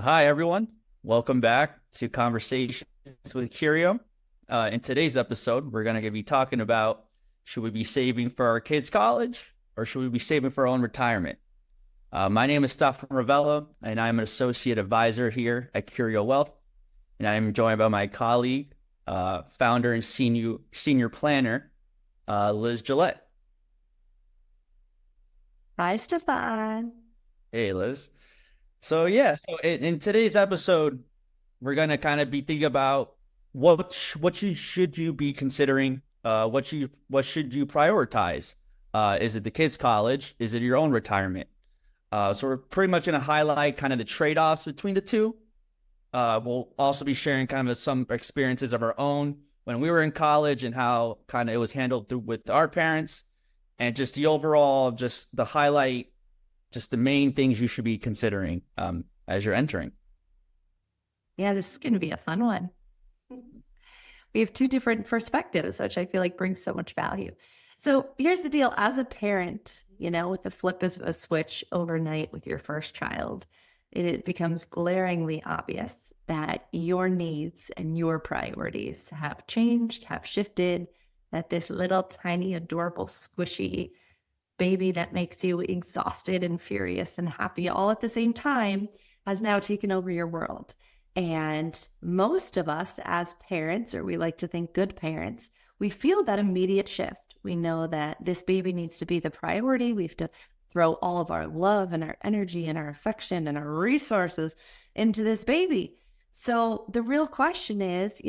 Hi, everyone. Welcome back to Conversations with Curio. In today's episode, we're going to be talking about should we be saving for our kids' college or should we be saving for our own retirement? My name is Stefan Revelo, and I'm an associate advisor here at Curio Wealth. And I am joined by my colleague, founder and senior planner, Liz Gillette. Hi, Stefan. Hey, Liz. So in today's episode, we're gonna kind of be thinking about what you should you be considering. What should you prioritize? Is it the kids' college? Is it your own retirement? So we're pretty much gonna highlight kind of the trade-offs between the two. We'll also be sharing kind of some experiences of our own when we were in college and how kind of it was handled with our parents, and just the overall, just the highlight, just the main things you should be considering as you're entering. Yeah, this is going to be a fun one. We have two different perspectives, which I feel like brings so much value. So here's the deal. As a parent, with the flip of a switch overnight with your first child, it becomes glaringly obvious that your needs and your priorities have changed, have shifted, that this little tiny, adorable, squishy baby that makes you exhausted and furious and happy all at the same time has now taken over your world. And most of us as parents, or we like to think good parents, we feel that immediate shift. We know that this baby needs to be the priority. We have to throw all of our love and our energy and our affection and our resources into this baby. So the real question is,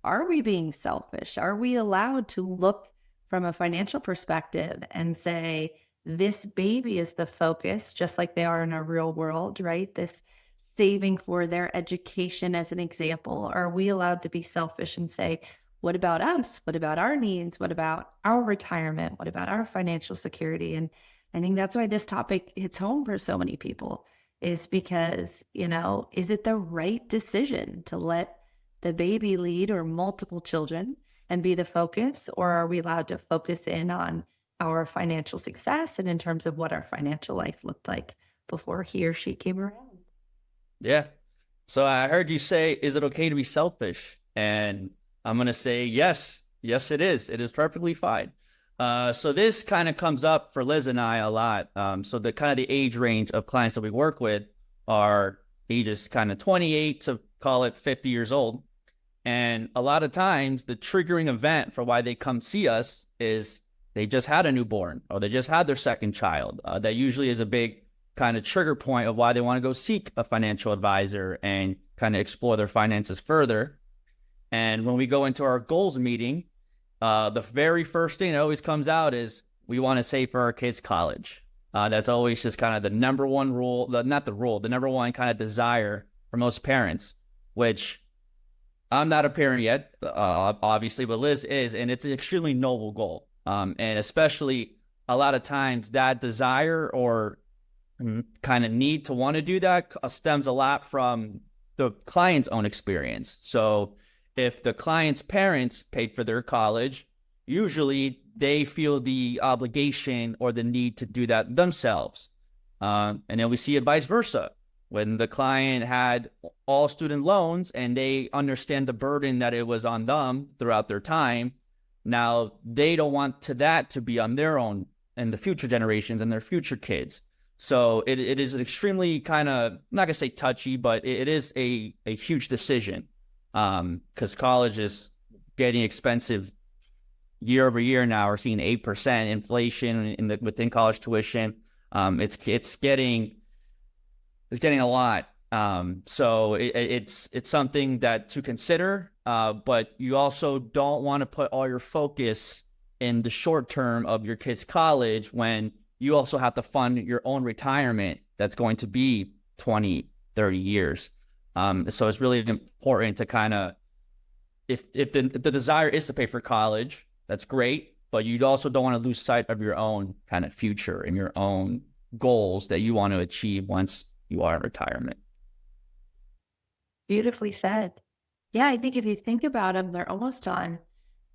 are we being selfish? Are we allowed to look from a financial perspective and say, this baby is the focus, just like they are in our real world, right? This saving for their education as an example. Are we allowed to be selfish and say, what about us? What about our needs? What about our retirement? What about our financial security? And I think that's why this topic hits home for so many people, is because, is it the right decision to let the baby lead or multiple children and be the focus? Or are we allowed to focus in on our financial success and in terms of what our financial life looked like before he or she came around? Yeah. So I heard you say, is it okay to be selfish? And I'm going to say, yes. Yes, it is. It is perfectly fine. So this kind of comes up for Liz and I a lot. So the kind of the age range of clients that we work with are ages kind of 28 to call it 50 years old. And a lot of times the triggering event for why they come see us is they just had a newborn or they just had their second child. That usually is a big kind of trigger point of why they want to go seek a financial advisor and kind of explore their finances further. And when we go into our goals meeting, the very first thing that always comes out is we want to save for our kids' college. That's always just kind of the number one rule, the number one kind of desire for most parents, which I'm not a parent yet, obviously, but Liz is, and it's an extremely noble goal. And especially a lot of times that desire or kind of need to want to do that stems a lot from the client's own experience. So if the client's parents paid for their college, usually they feel the obligation or the need to do that themselves. And then we see it vice versa. When the client had all student loans and they understand the burden that it was on them throughout their time, now they don't want that to be on their own and the future generations and their future kids. So it is extremely kind of, I'm not going to say touchy, but it is a huge decision because college is getting expensive year over year now. We're seeing 8% inflation within college tuition. It's getting a lot. So it's something that to consider, but you also don't want to put all your focus in the short term of your kid's college when you also have to fund your own retirement that's going to be 20, 30 years. So it's really important to kind of, if the desire is to pay for college, that's great, but you also don't want to lose sight of your own kind of future and your own goals that you want to achieve once you are in retirement. Beautifully said. Yeah, I think if you think about them, they're almost on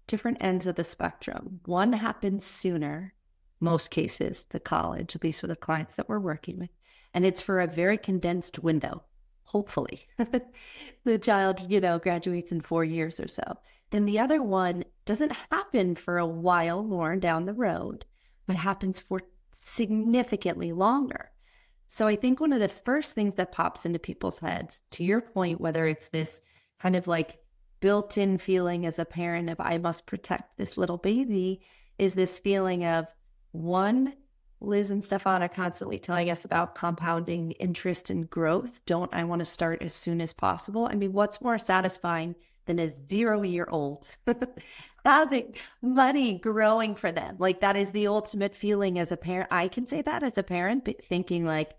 different ends of the spectrum. One happens sooner, most cases, the college, at least for the clients that we're working with, and it's for a very condensed window. hopefully the child, graduates in 4 years or so. Then the other one doesn't happen for a while more down the road, but happens for significantly longer. So I think one of the first things that pops into people's heads, to your point, whether it's this kind of like built-in feeling as a parent of I must protect this little baby, is this feeling of, one, Liz and Stefan are constantly telling us about compounding interest and growth. Don't I want to start as soon as possible? I mean, what's more satisfying than a 0-year-old having money growing for them? Like, that is the ultimate feeling as a parent. I can say that as a parent, but thinking like,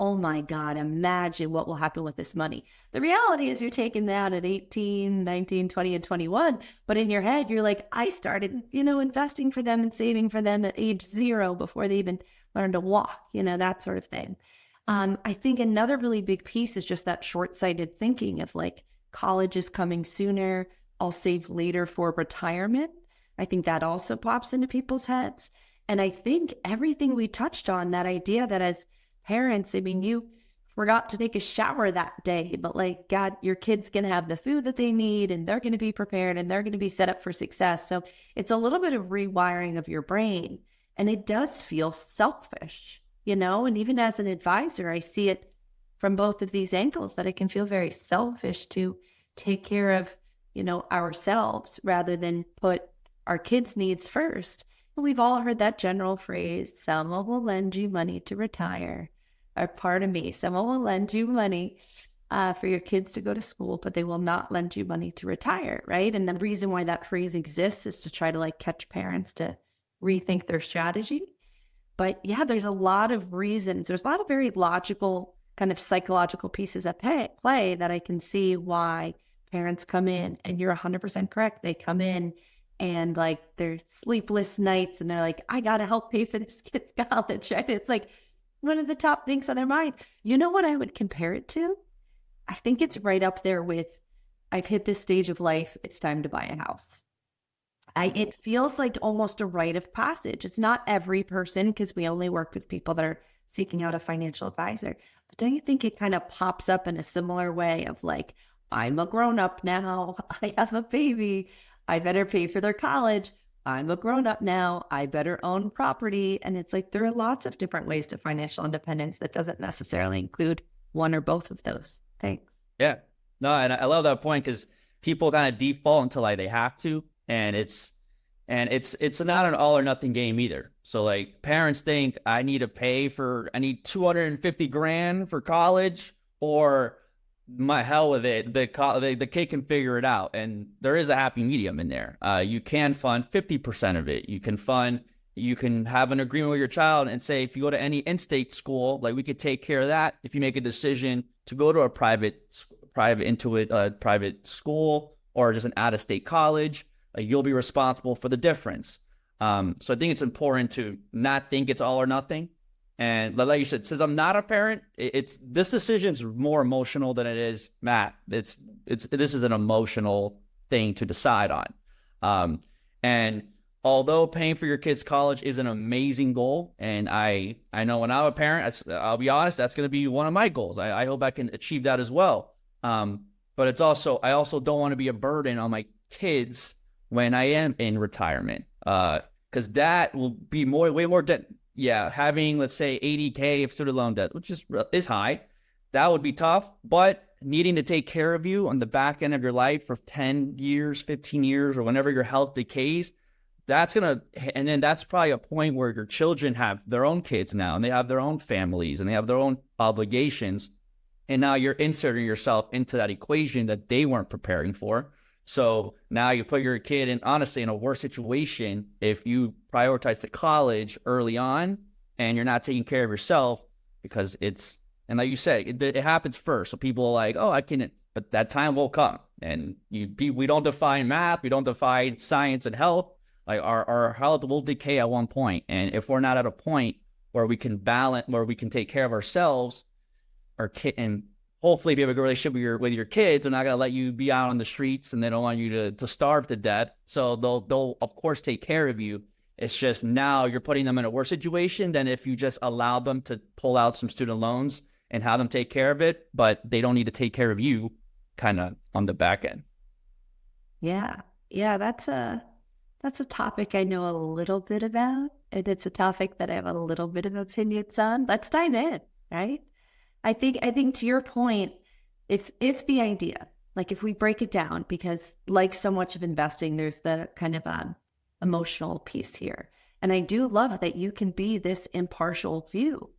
oh my God, imagine what will happen with this money. The reality is you're taking that at 18, 19, 20, and 21. But in your head, you're like, I started, investing for them and saving for them at age 0 before they even learned to walk, that sort of thing. I think another really big piece is just that short-sighted thinking of like, college is coming sooner, I'll save later for retirement. I think that also pops into people's heads. And I think everything we touched on, that idea that as parents, I mean, you forgot to take a shower that day, but like, God, your kid's going to have the food that they need and they're going to be prepared and they're going to be set up for success. So it's a little bit of rewiring of your brain, and it does feel selfish, and even as an advisor, I see it from both of these angles, that it can feel very selfish to take care of, ourselves rather than put our kids' needs first. And we've all heard that general phrase, someone will lend you money to retire. Or pardon me, someone will lend you money for your kids to go to school, but they will not lend you money to retire, right? And the reason why that phrase exists is to try to like catch parents to rethink their strategy. But yeah, there's a lot of reasons. There's a lot of very logical kind of psychological pieces at play that I can see why parents come in, and you're 100% correct. They come in and like there's sleepless nights and they're like, I got to help pay for this kid's college, right? It's like one of the top things on their mind. You know what I would compare it to? I think it's right up there with, I've hit this stage of life, it's time to buy a house. It feels like almost a rite of passage. It's not every person, because we only work with people that are seeking out a financial advisor. But don't you think it kind of pops up in a similar way of like, I'm a grown-up now, I have a baby, I better pay for their college, I'm a grown-up now, I better own property. And it's like, there are lots of different ways to financial independence that doesn't necessarily include one or both of those things. Yeah, no, and I love that point, because people kind of default until like they have to, and it's not an all or nothing game either. So like parents think I need 250 grand for college, or my hell with it, the kid can figure it out. And there is a happy medium in there. You can fund 50% of it. You can have an agreement with your child and say, if you go to any in-state school, like we could take care of that. If you make a decision to go to a private school or just an out-of-state college, you'll be responsible for the difference. So I think it's important to not think it's all or nothing. And like you said, since I'm not a parent, this decision's more emotional than it is math. This is an emotional thing to decide on. And although paying for your kid's college is an amazing goal, and I know when I'm a parent, I'll be honest, that's going to be one of my goals. I hope I can achieve that as well. But I also don't want to be a burden on my kids when I am in retirement, because that will be way more debt. Yeah, having, let's say, 80K of student loan debt, which is high, that would be tough. But needing to take care of you on the back end of your life for 10 years, 15 years, or whenever your health decays, and then that's probably a point where your children have their own kids now, and they have their own families, and they have their own obligations. And now you're inserting yourself into that equation that they weren't preparing for. So now you put your kid in a worse situation if you prioritize the college early on and you're not taking care of yourself, because and like you said, it happens first. So people are like, oh, but that time will come. And we don't define math, we don't define science and health. Like our health will decay at one point. And if we're not at a point where we can take care of ourselves, and hopefully, if you have a good relationship with your kids, they're not going to let you be out on the streets, and they don't want you to starve to death. So they'll of course take care of you. It's just now you're putting them in a worse situation than if you just allow them to pull out some student loans and have them take care of it, but they don't need to take care of you kind of on the back end. Yeah. Yeah. That's a topic I know a little bit about. And it's a topic that I have a little bit of opinions on. Let's dive in, right? I think to your point, if the idea, like if we break it down, because like so much of investing, there's the kind of emotional piece here. And I do love that you can be this impartial view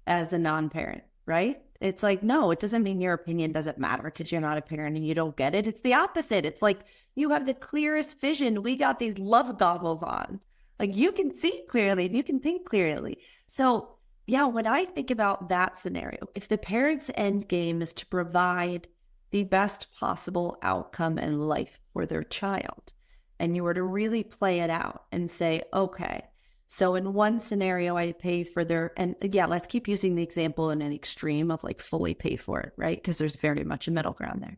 as a non-parent, right? It's like, no, it doesn't mean your opinion doesn't matter because you're not a parent and you don't get it. It's the opposite. It's like you have the clearest vision. We got these love goggles on. Like you can see clearly and you can think clearly. So yeah, when I think about that scenario, if the parent's end game is to provide the best possible outcome in life for their child, and you were to really play it out and say, okay, so in one scenario, I pay for their, and yeah, let's keep using the example in an extreme of like fully pay for it, right? Because there's very much a middle ground there.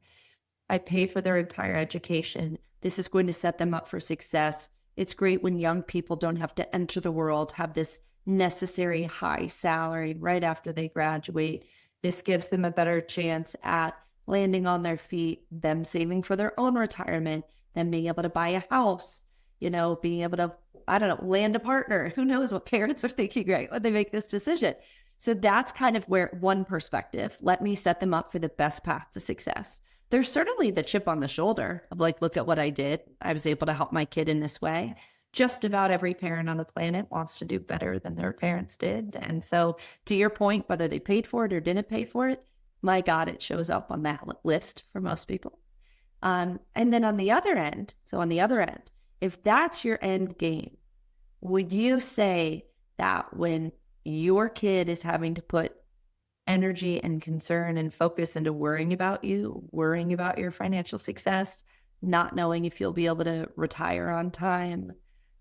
I pay for their entire education. This is going to set them up for success. It's great when young people don't have to enter the world, have this necessary high salary right after they graduate. This gives them a better chance at landing on their feet, them saving for their own retirement, them being able to buy a house, being able to, I don't know, land a partner. Who knows what parents are thinking, right, when they make this decision. So that's kind of where one perspective, let me set them up for the best path to success. There's certainly the chip on the shoulder of like, look at what I did. I was able to help my kid in this way. Just about every parent on the planet wants to do better than their parents did. And so to your point, whether they paid for it or didn't pay for it, my God, it shows up on that list for most people. And then on the other end, if that's your end game, would you say that when your kid is having to put energy and concern and focus into worrying about you, worrying about your financial success, not knowing if you'll be able to retire on time,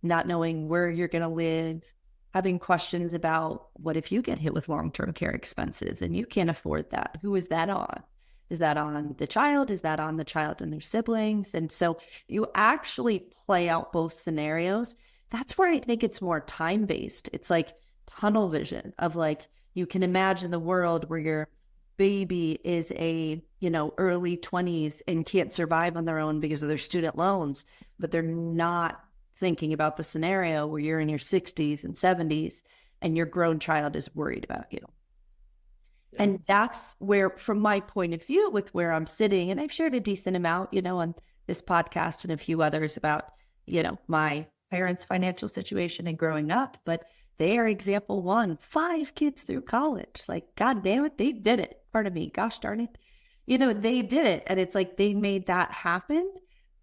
not knowing where you're going to live, having questions about what if you get hit with long-term care expenses and you can't afford that? Who is that on? Is that on the child? Is that on the child and their siblings? And so you actually play out both scenarios. That's where I think it's more time-based. It's like tunnel vision of like, you can imagine the world where your baby is early 20s and can't survive on their own because of their student loans, but they're not thinking about the scenario where you're in your 60s and 70s and your grown child is worried about you. Yeah. And that's where, from my point of view, with where I'm sitting, and I've shared a decent amount, on this podcast and a few others about, my parents' financial situation and growing up, but they are example one, 5 kids through college. Like, God damn it, they did it. Pardon me, gosh darn it. They did it. And it's like they made that happen.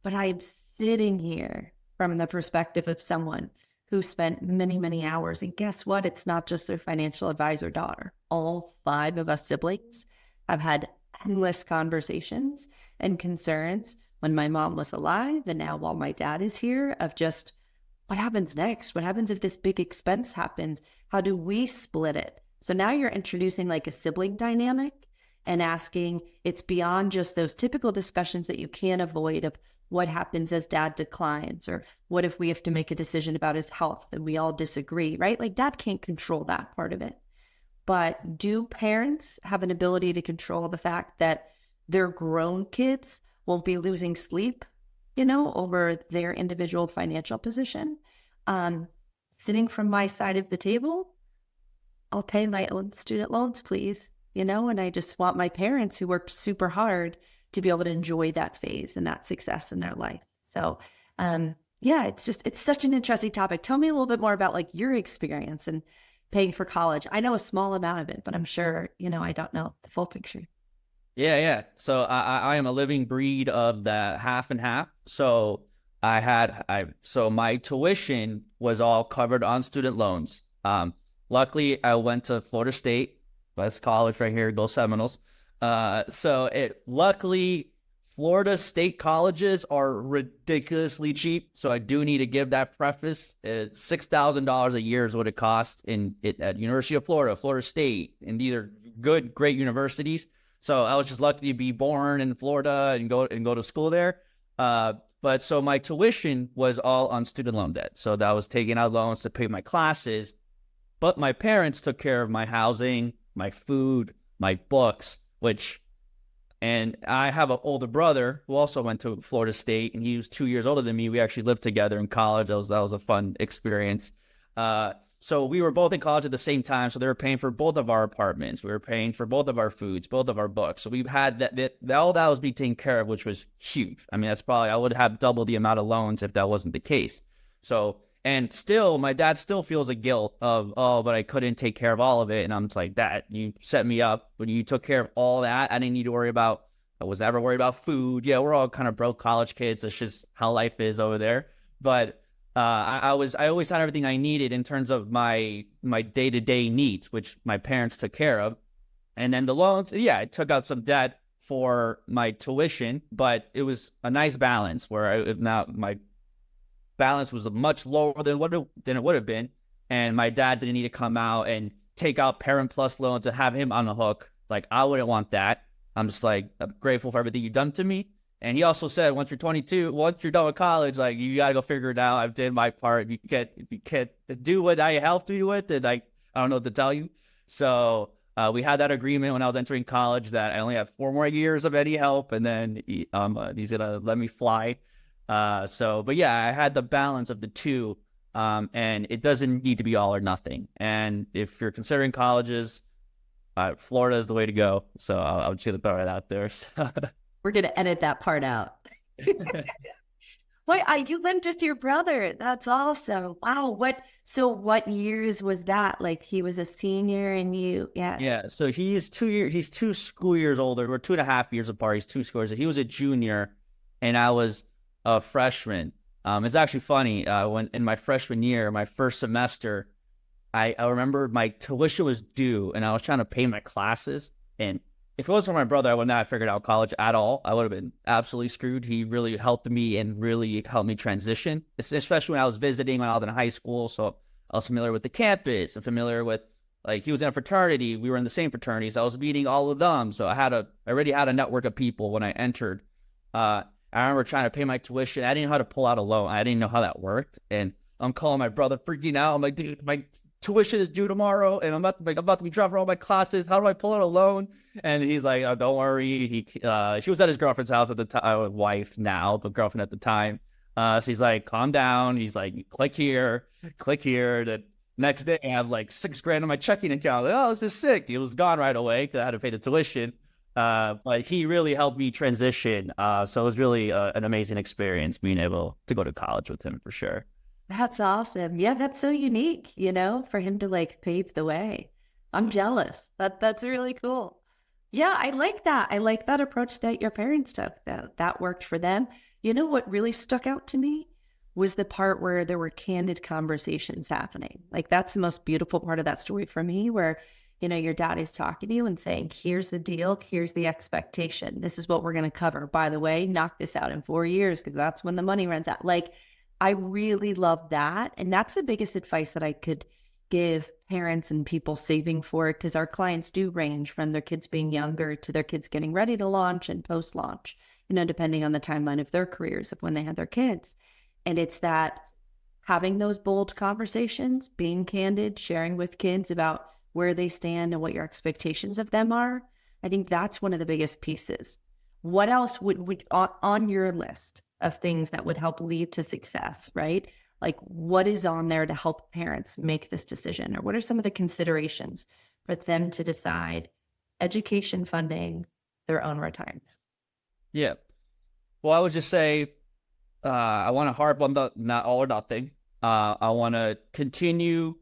But I'm sitting here from the perspective of someone who spent many, many hours. And guess what? It's not just their financial advisor daughter. All 5 of us siblings have had endless conversations and concerns when my mom was alive and now while my dad is here of just, what happens next? What happens if this big expense happens? How do we split it? So now you're introducing like a sibling dynamic and asking, it's beyond just those typical discussions that you can't avoid of what happens as dad declines, or what if we have to make a decision about his health and we all disagree, right? Like dad can't control that part of it. But do parents have an ability to control the fact that their grown kids won't be losing sleep, over their individual financial position? Sitting from my side of the table, I'll pay my own student loans, please, and I just want my parents who worked super hard to be able to enjoy that phase and that success in their life. So, yeah, it's such an interesting topic. Tell me a little bit more about like your experience and paying for college. I know a small amount of it, but I'm sure, I don't know the full picture. Yeah. So I am a living breed of the half and half. So so my tuition was all covered on student loans. Luckily I went to Florida State, best college right here, go Seminoles. Luckily Florida State colleges are ridiculously cheap. So I do need to give that preface. It's $6,000 a year is what it costs at University of Florida, Florida State, and these are great universities. So I was just lucky to be born in Florida and go to school there. But so my tuition was all on student loan debt. So that was taking out loans to pay my classes. But my parents took care of my housing, my food, my books, and I have an older brother who also went to Florida State, and he was 2 years older than me. We actually lived together in college. That was a fun experience. So we were both in college at the same time. So they were paying for both of our apartments. We were paying for both of our foods, both of our books. So we've had that all that was being taken care of, which was huge. I mean, I would have double the amount of loans if that wasn't the case. So, and still, my dad still feels a guilt of, oh, but I couldn't take care of all of it. And I'm just like, Dad, you set me up when you took care of all that. I didn't need to worry about, I was never worried about food. Yeah, we're all kind of broke college kids. That's just how life is over there. But I always had everything I needed in terms of my day-to-day needs, which my parents took care of. And then the loans, yeah, I took out some debt for my tuition, but it was a nice balance where my balance was much lower than it would have been. And my dad didn't need to come out and take out Parent Plus loans and have him on the hook. Like, I wouldn't want that. I'm just like, I'm grateful for everything you've done to me. And he also said, once you're 22, once you're done with college, like, you got to go figure it out. I've did my part. If you can't do what I helped you with, then I don't know what to tell you. So we had that agreement when I was entering college that I only have 4 more years of any help. And then he's going to let me fly. But yeah, I had the balance of the two. And it doesn't need to be all or nothing. And if you're considering colleges, Florida is the way to go. So I'll just throw it out there. We're going to edit that part out. Wait, you lived with your brother. That's awesome. Wow. What years was that? Like, he was a senior and you, yeah. Yeah. So he's 2 school years older. We're 2.5 years apart. He's 2 schools. He was a junior and I was a freshman. It's actually funny. When in my freshman year, my first semester, I remember my tuition was due and I was trying to pay my classes. And if it wasn't for my brother, I would not have figured out college at all. I would have been absolutely screwed. He really helped me and really helped me transition, especially when I was visiting when I was in high school. So I was familiar with the campus and familiar with, like, he was in a fraternity. We were in the same fraternities. I was meeting all of them. So I already had a network of people when I entered. I remember trying to pay my tuition. I didn't know how to pull out a loan. I didn't know how that worked. And I'm calling my brother, freaking out. I'm like, dude, my tuition is due tomorrow, and I'm about to be dropping all my classes. How do I pull out a loan? And he's like, oh, don't worry. She was at his girlfriend's house at the time, wife now, but girlfriend at the time. So he's like, calm down. He's like, click here. The next day, I have like $6,000 in my checking account. Like, oh, this is sick. It was gone right away because I had to pay the tuition. But he really helped me transition. So it was really an amazing experience being able to go to college with him for sure. That's awesome. Yeah, that's so unique, for him to like pave the way. I'm jealous. That's really cool. Yeah, I like that. I like that approach that your parents took. That worked for them. You know what really stuck out to me was the part where there were candid conversations happening. Like, that's the most beautiful part of that story for me, where, your dad is talking to you and saying, here's the deal, here's the expectation. This is what we're going to cover. By the way, knock this out in 4 years because that's when the money runs out. Like, I really love that. And that's the biggest advice that I could give parents and people saving for it, because our clients do range from their kids being younger to their kids getting ready to launch and post-launch, depending on the timeline of their careers of when they had their kids. And it's that having those bold conversations, being candid, sharing with kids about where they stand and what your expectations of them are. I think that's one of the biggest pieces. What else would on your list of things that would help lead to success, right? Like, what is on there to help parents make this decision? Or what are some of the considerations for them to decide education funding, their own retirement? Yeah. Well, I would just say, I want to harp on the not all or nothing. I want to continue.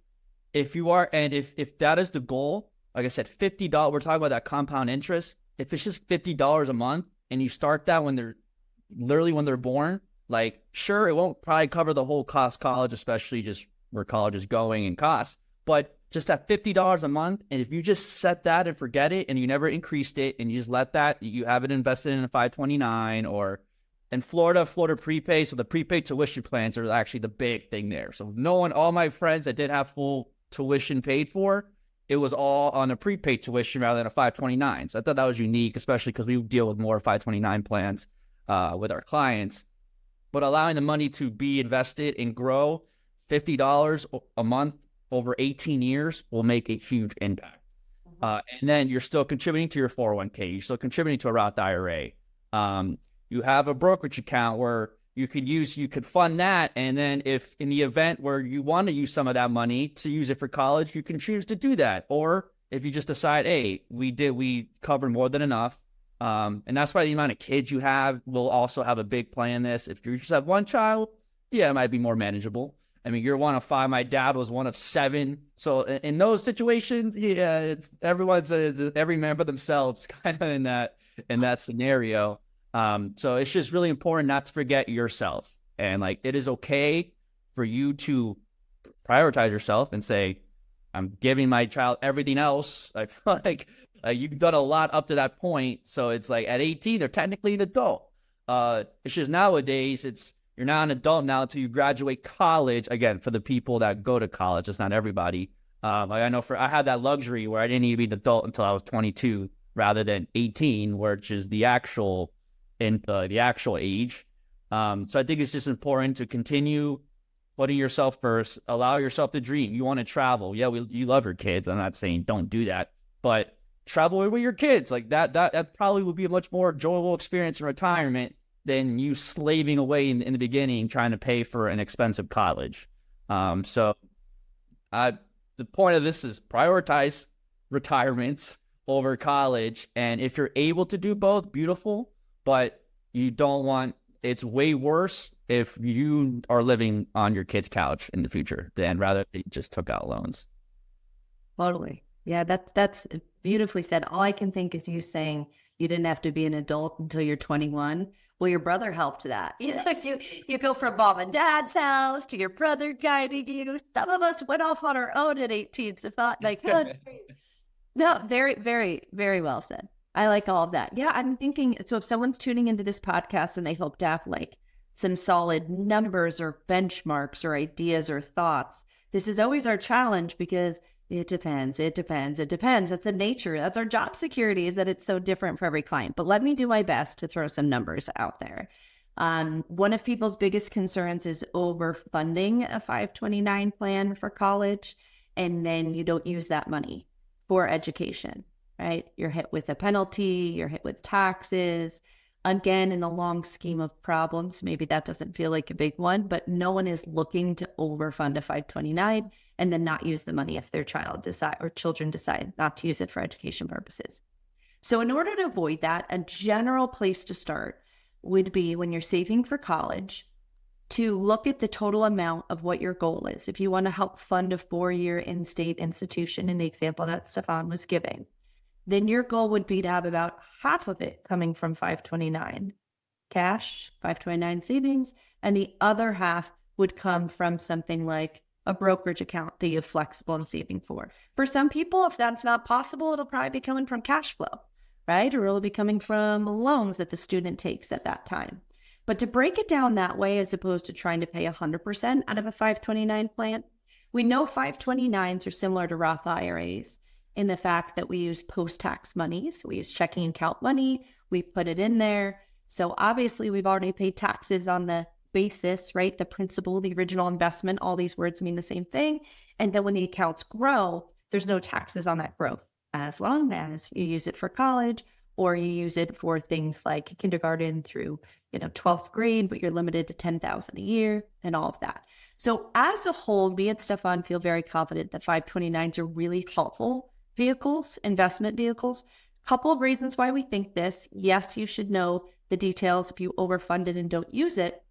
If you are, and if that is the goal, like I said, $50, we're talking about that compound interest. If it's just $50 a month and you start that when they're born, like, sure, it won't probably cover the whole cost of college, especially just where college is going and costs, but just at $50 a month. And if you just set that and forget it and you never increased it and you just let that, you have it invested in a 529 or in Florida prepay. So the prepaid tuition plans are actually the big thing there. So all my friends that did have full tuition paid for, it was all on a prepaid tuition rather than a 529. So I thought that was unique, especially because we deal with more 529 plans with our clients. But allowing the money to be invested and grow, $50 a month over 18 years will make a huge impact. And then you're still contributing to your 401k. You're still contributing to a Roth IRA. You have a brokerage account where you could fund that. And then if in the event where you want to use some of that money to use it for college, you can choose to do that. Or if you just decide, hey, we covered more than enough. And that's why the amount of kids you have will also have a big play in this. If you just have one child, yeah, it might be more manageable. I mean, you're one of 5. My dad was one of 7. So in those situations, yeah, it's every man for themselves kind of in that scenario. So it's just really important not to forget yourself. And like, it is okay for you to prioritize yourself and say, I'm giving my child everything else. I feel like you've done a lot up to that point. So it's like at 18, they're technically an adult. It's just nowadays, you're not an adult now until you graduate college. Again, for the people that go to college, it's not everybody. I know I had that luxury where I didn't need to be an adult until I was 22 rather than 18, which is the actual age. So I think it's just important to continue putting yourself first, allow yourself to dream. You want to travel. Yeah, you love your kids. I'm not saying don't do that, but travel with your kids. Like that probably would be a much more enjoyable experience in retirement than you slaving away in the beginning trying to pay for an expensive college. So the point of this is prioritize retirements over college. And if you're able to do both, beautiful, but it's way worse if you are living on your kid's couch in the future than rather they just took out loans. Totally. Yeah, that's beautifully said. All I can think is you saying you didn't have to be an adult until you're 21. Well, your brother helped that. You go from mom and dad's house to your brother guiding you. Some of us went off on our own at 18. So thought like, no, very, very, very well said. I like all of that. Yeah, I'm thinking, so if someone's tuning into this podcast and they hope to have like some solid numbers or benchmarks or ideas or thoughts, this is always our challenge because it depends. That's the nature. That's our job security, is that it's so different for every client. But let me do my best to throw some numbers out there. One of people's biggest concerns is overfunding a 529 plan for college, and then you don't use that money for education, right? You're hit with a penalty, you're hit with taxes. Again, in the long scheme of problems, maybe that doesn't feel like a big one, but no one is looking to overfund a 529 and then not use the money if their children decide not to use it for education purposes. So in order to avoid that, a general place to start would be when you're saving for college to look at the total amount of what your goal is. If you want to help fund a 4-year in-state institution, in the example that Stefan was giving, then your goal would be to have about half of it coming from 529 cash, 529 savings, and the other half would come from something like a brokerage account that you have flexible and saving for. For some people, if that's not possible, it'll probably be coming from cash flow, right? Or it'll be coming from loans that the student takes at that time. But to break it down that way, as opposed to trying to pay 100% out of a 529 plan, we know 529s are similar to Roth IRAs in the fact that we use post-tax money. So we use checking account money, we put it in there. So obviously we've already paid taxes on the basis, right? The principal, the original investment, all these words mean the same thing. And then when the accounts grow, there's no taxes on that growth, as long as you use it for college or you use it for things like kindergarten through, 12th grade, but you're limited to $10,000 a year and all of that. So as a whole, me and Stefan feel very confident that 529s are really helpful vehicles, investment vehicles. Couple of reasons why we think this. Yes, you should know the details if you overfund it and don't use it.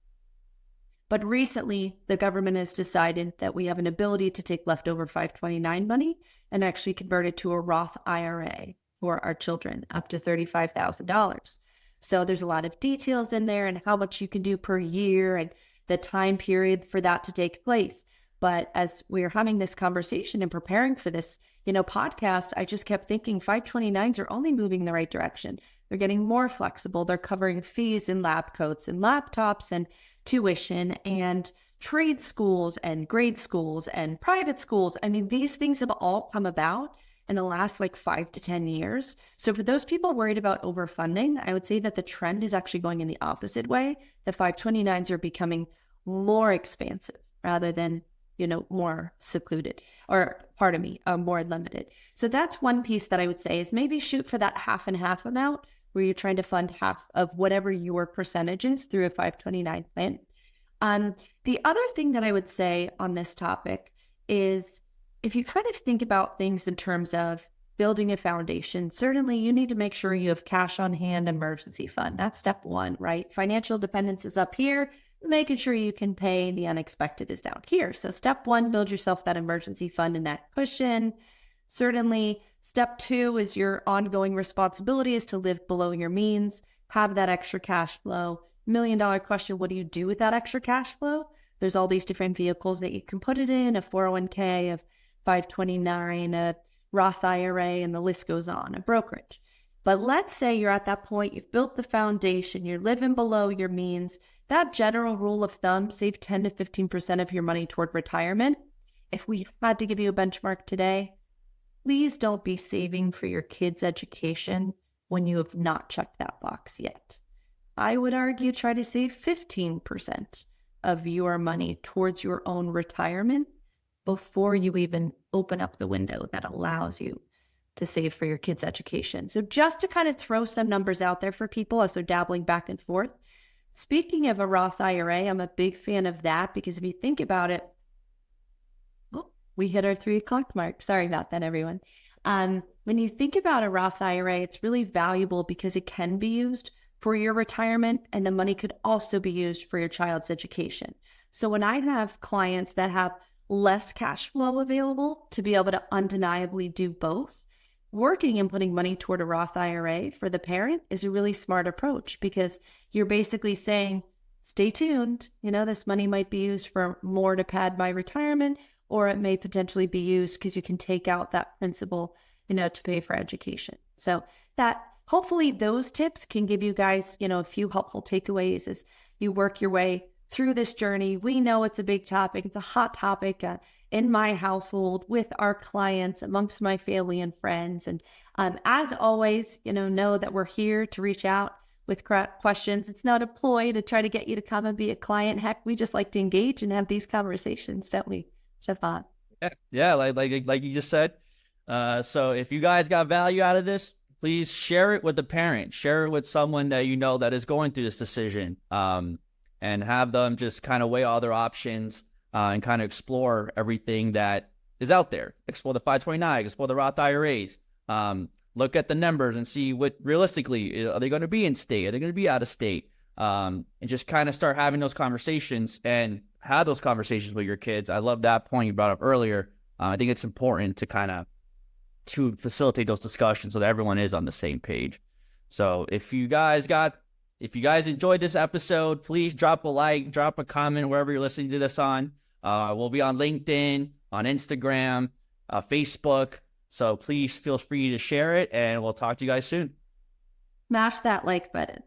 But recently, the government has decided that we have an ability to take leftover 529 money and actually convert it to a Roth IRA for our children, up to $35,000. So there's a lot of details in there and how much you can do per year and the time period for that to take place. But as we're having this conversation and preparing for this, podcast, I just kept thinking 529s are only moving in the right direction. They're getting more flexible. They're covering fees and lab coats and laptops and tuition and trade schools and grade schools and private schools. I mean, these things have all come about in the last 5 to 10 years. So for those people worried about overfunding, I would say that the trend is actually going in the opposite way. The 529s are becoming more expansive rather than more secluded, or pardon me, more limited. So that's one piece that I would say is maybe shoot for that half and half amount where you're trying to fund half of whatever your percentage is through a 529 plan. The other thing that I would say on this topic is if you kind of think about things in terms of building a foundation, certainly you need to make sure you have cash on hand emergency fund. That's step one, right? Financial dependence is up here. Making sure you can pay the unexpected is down here. So step one, build yourself that emergency fund and that cushion. Certainly, step two is your ongoing responsibility is to live below your means, have that extra cash flow. $1 million question, what do you do with that extra cash flow? There's all these different vehicles that you can put it in, a 401k, a 529, a Roth IRA, and the list goes on, a brokerage. But let's say you're at that point, you've built the foundation, you're living below your means. That general rule of thumb, save 10 to 15% of your money toward retirement. If we had to give you a benchmark today, please don't be saving for your kids' education when you have not checked that box yet. I would argue try to save 15% of your money towards your own retirement before you even open up the window that allows you to save for your kids' education. So just to kind of throw some numbers out there for people as they're dabbling back and forth. Speaking of a Roth IRA, I'm a big fan of that because if you think about it, we hit our 3 o'clock mark. Sorry about that, everyone. When you think about a Roth IRA, it's really valuable because it can be used for your retirement, and the money could also be used for your child's education. So when I have clients that have less cash flow available to be able to undeniably do both, working and putting money toward a Roth IRA for the parent is a really smart approach because you're basically saying, stay tuned. This money might be used for more to pad my retirement, or it may potentially be used because you can take out that principal, to pay for education. So that hopefully those tips can give you guys, a few helpful takeaways as you work your way through this journey. We know it's a big topic. It's a hot topic in my household with our clients, amongst my family and friends. And as always, know that we're here to reach out with questions. It's not a ploy to try to get you to come and be a client. Heck, we just like to engage and have these conversations, don't we, Stefan? Yeah, like you just said. So if you guys got value out of this, please share it with the parent. Share it with someone that you know that is going through this decision, and have them just kind of weigh all their options and kind of explore everything that is out there. Explore the 529, explore the Roth IRAs. Look at the numbers and see what realistically, are they going to be in state? Are they going to be out of state? And just kind of start having those conversations and have those conversations with your kids. I love that point you brought up earlier. I think it's important to facilitate those discussions so that everyone is on the same page. So if you guys enjoyed this episode, please drop a like, drop a comment wherever you're listening to this on. We'll be on LinkedIn, on Instagram, Facebook. So please feel free to share it, and we'll talk to you guys soon. Smash that like button.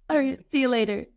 All right, see you later.